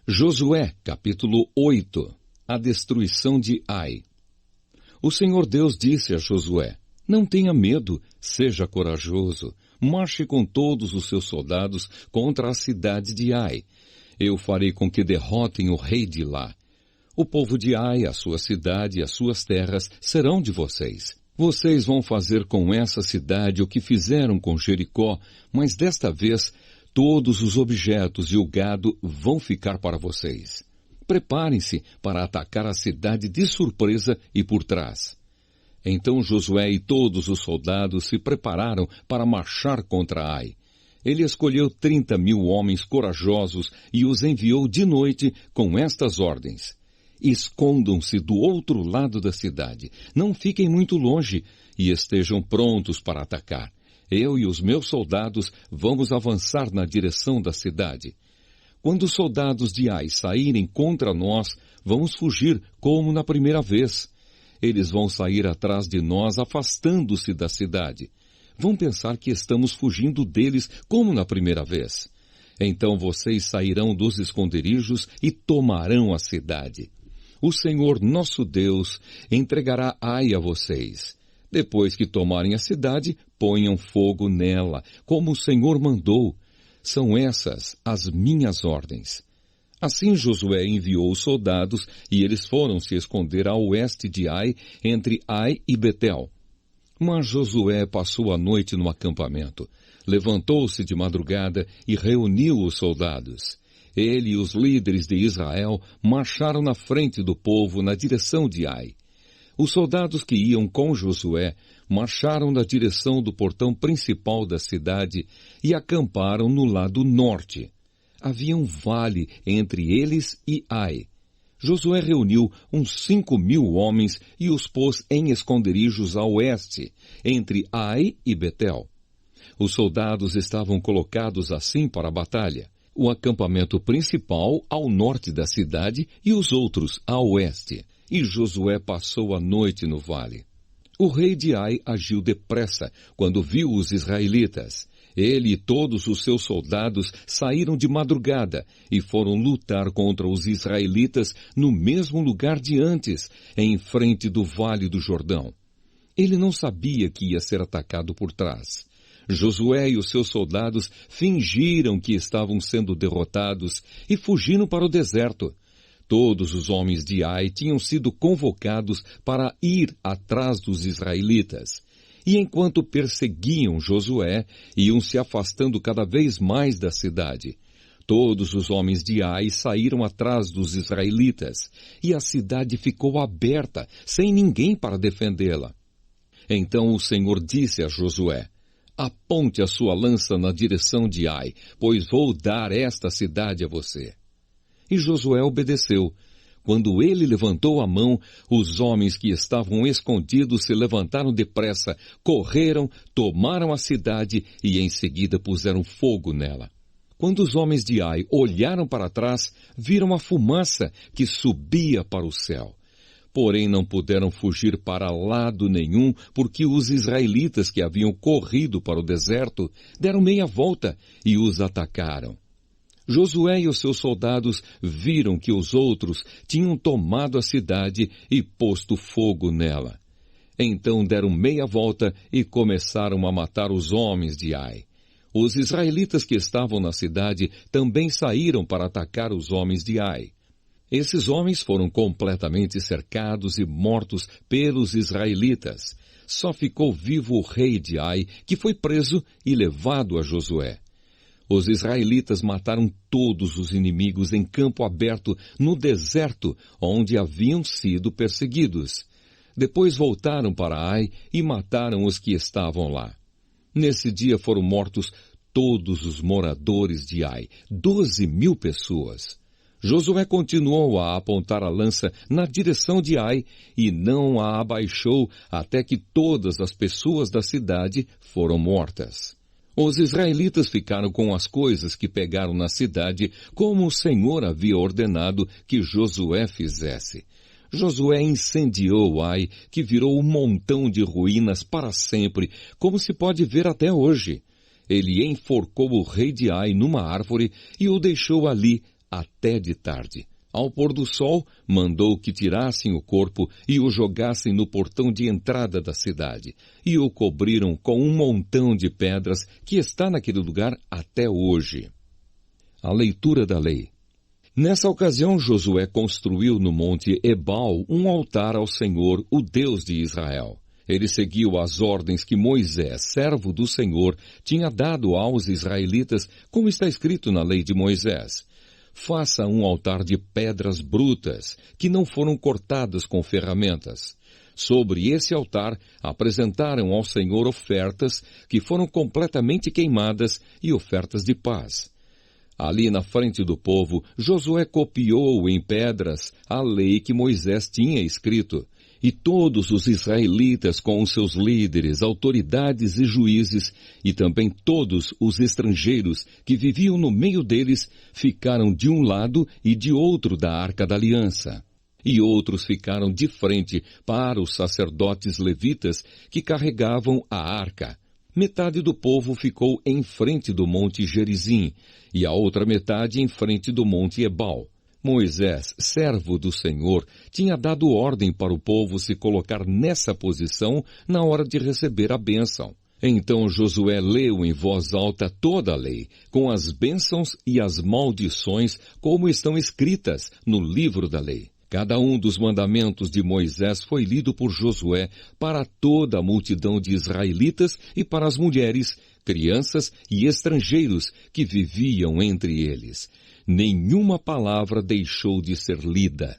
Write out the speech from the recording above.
Josué, capítulo 8. A destruição de Ai. O Senhor Deus disse a Josué: Não tenha medo, seja corajoso, marche com todos os seus soldados contra a cidade de Ai. Eu farei com que derrotem o rei de lá. O povo de Ai, a sua cidade e as suas terras serão de vocês. Vocês vão fazer com essa cidade o que fizeram com Jericó, mas desta vez todos os objetos e o gado vão ficar para vocês. Preparem-se para atacar a cidade de surpresa e por trás. Então Josué e todos os soldados se prepararam para marchar contra Ai. Ele escolheu 30.000 homens corajosos e os enviou de noite com estas ordens: Escondam-se do outro lado da cidade, não fiquem muito longe e estejam prontos para atacar. Eu e os meus soldados vamos avançar na direção da cidade. Quando os soldados de Ai saírem contra nós, vamos fugir como na primeira vez. Eles vão sair atrás de nós, afastando-se da cidade. Vão pensar que estamos fugindo deles como na primeira vez. Então vocês sairão dos esconderijos e tomarão a cidade. O Senhor, nosso Deus, entregará Ai a vocês. Depois que tomarem a cidade, ponham fogo nela, como o Senhor mandou. São essas as minhas ordens. Assim Josué enviou os soldados e eles foram se esconder a oeste de Ai, entre Ai e Betel. Mas Josué passou a noite no acampamento. Levantou-se de madrugada e reuniu os soldados. Ele e os líderes de Israel marcharam na frente do povo na direção de Ai. Os soldados que iam com Josué marcharam na direção do portão principal da cidade e acamparam no lado norte. Havia um vale entre eles e Ai. Josué reuniu uns 5.000 homens e os pôs em esconderijos a oeste, entre Ai e Betel. Os soldados estavam colocados assim para a batalha: o acampamento principal ao norte da cidade e os outros a oeste. E Josué passou a noite no vale. O rei de Ai agiu depressa quando viu os israelitas. Ele e todos os seus soldados saíram de madrugada e foram lutar contra os israelitas no mesmo lugar de antes, em frente do vale do Jordão. Ele não sabia que ia ser atacado por trás. Josué e os seus soldados fingiram que estavam sendo derrotados e fugiram para o deserto. Todos os homens de Ai tinham sido convocados para ir atrás dos israelitas. E enquanto perseguiam Josué, iam se afastando cada vez mais da cidade. Todos os homens de Ai saíram atrás dos israelitas, e a cidade ficou aberta, sem ninguém para defendê-la. Então o Senhor disse a Josué: Aponte a sua lança na direção de Ai, pois vou dar esta cidade a você. E Josué obedeceu. Quando ele levantou a mão, os homens que estavam escondidos se levantaram depressa, correram, tomaram a cidade e em seguida puseram fogo nela. Quando os homens de Ai olharam para trás, viram a fumaça que subia para o céu. Porém não puderam fugir para lado nenhum, porque os israelitas que haviam corrido para o deserto deram meia volta e os atacaram. Josué e os seus soldados viram que os outros tinham tomado a cidade e posto fogo nela. Então deram meia volta e começaram a matar os homens de Ai. Os israelitas que estavam na cidade também saíram para atacar os homens de Ai. Esses homens foram completamente cercados e mortos pelos israelitas. Só ficou vivo o rei de Ai, que foi preso e levado a Josué. Os israelitas mataram todos os inimigos em campo aberto no deserto, onde haviam sido perseguidos. Depois voltaram para Ai e mataram os que estavam lá. Nesse dia foram mortos todos os moradores de Ai, 12.000 pessoas. Josué continuou a apontar a lança na direção de Ai e não a abaixou até que todas as pessoas da cidade foram mortas. Os israelitas ficaram com as coisas que pegaram na cidade, como o Senhor havia ordenado que Josué fizesse. Josué incendiou Ai, que virou um montão de ruínas para sempre, como se pode ver até hoje. Ele enforcou o rei de Ai numa árvore e o deixou ali até de tarde. Ao pôr do sol, mandou que tirassem o corpo e o jogassem no portão de entrada da cidade, e o cobriram com um montão de pedras que está naquele lugar até hoje. A leitura da lei. Nessa ocasião, Josué construiu no monte Ebal um altar ao Senhor, o Deus de Israel. Ele seguiu as ordens que Moisés, servo do Senhor, tinha dado aos israelitas, como está escrito na lei de Moisés. Faça um altar de pedras brutas, que não foram cortadas com ferramentas. Sobre esse altar apresentaram ao Senhor ofertas que foram completamente queimadas e ofertas de paz. Ali na frente do povo, Josué copiou em pedras a lei que Moisés tinha escrito. E todos os israelitas, com os seus líderes, autoridades e juízes, e também todos os estrangeiros que viviam no meio deles, ficaram de um lado e de outro da Arca da Aliança. E outros ficaram de frente para os sacerdotes levitas que carregavam a arca. Metade do povo ficou em frente do monte Gerizim, e a outra metade em frente do monte Ebal. Moisés, servo do Senhor, tinha dado ordem para o povo se colocar nessa posição na hora de receber a bênção. Então Josué leu em voz alta toda a lei, com as bênçãos e as maldições como estão escritas no livro da lei. Cada um dos mandamentos de Moisés foi lido por Josué para toda a multidão de israelitas e para as mulheres, crianças e estrangeiros que viviam entre eles. Nenhuma palavra deixou de ser lida.